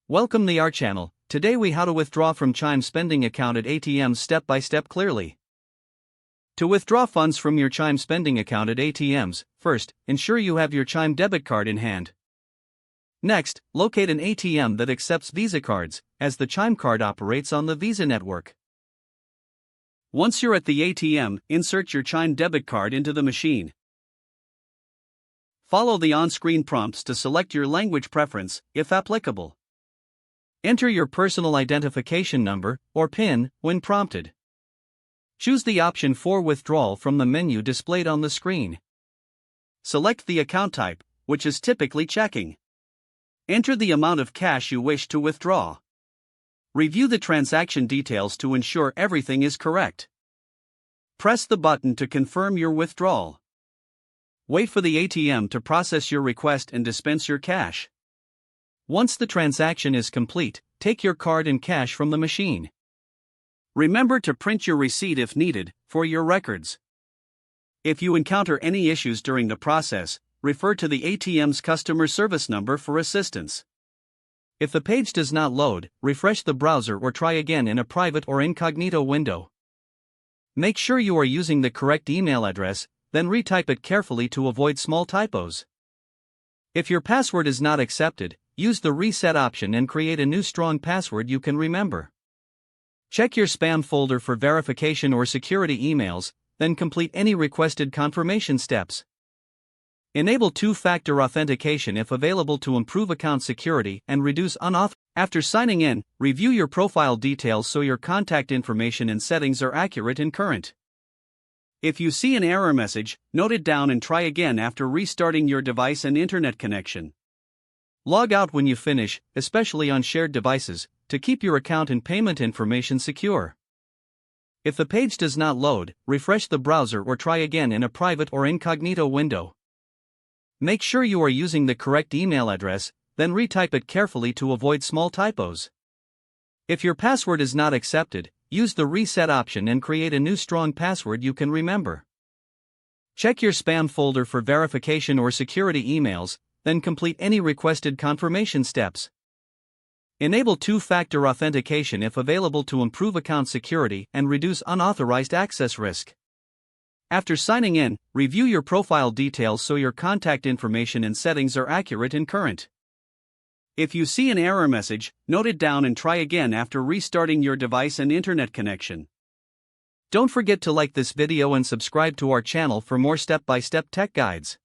Welcome to our channel. Today we how to withdraw from Chime Spending Account at ATMs step by step clearly. To withdraw funds from your Chime Spending Account at ATMs, first, ensure you have your Chime debit card in hand. Next, locate an ATM that accepts Visa cards, as the Chime card operates on the Visa network. Once you're at the ATM, insert your Chime debit card into the machine. Follow the on-screen prompts to select your language preference, if applicable. Enter your personal identification number, or PIN, when prompted. Choose the option for withdrawal from the menu displayed on the screen. Select the account type, which is typically checking. Enter the amount of cash you wish to withdraw. Review the transaction details to ensure everything is correct. Press the button to confirm your withdrawal. Wait for the ATM to process your request and dispense your cash. Once the transaction is complete, take your card and cash from the machine. Remember to print your receipt if needed, for your records. If you encounter any issues during the process, refer to the ATM's customer service number for assistance. If the page does not load, refresh the browser or try again in a private or incognito window. Make sure you are using the correct email address, then retype it carefully to avoid small typos. If your password is not accepted, use the reset option and create a new strong password you can remember. Check your spam folder for verification or security emails, then complete any requested confirmation steps. Enable two-factor authentication if available to improve account security and reduce unauthorized. After signing in, review your profile details so your contact information and settings are accurate and current. If you see an error message, note it down and try again after restarting your device and internet connection. Log out when you finish, especially on shared devices, to keep your account and payment information secure. If the page does not load, refresh the browser or try again in a private or incognito window. Make sure you are using the correct email address, then retype it carefully to avoid small typos. If your password is not accepted, use the reset option and create a new strong password you can remember. Check your spam folder for verification or security emails, then complete any requested confirmation steps. Enable two-factor authentication if available to improve account security and reduce unauthorized access risk. After signing in, review your profile details so your contact information and settings are accurate and current. If you see an error message, note it down and try again after restarting your device and internet connection. Don't forget to like this video and subscribe to our channel for more step-by-step tech guides.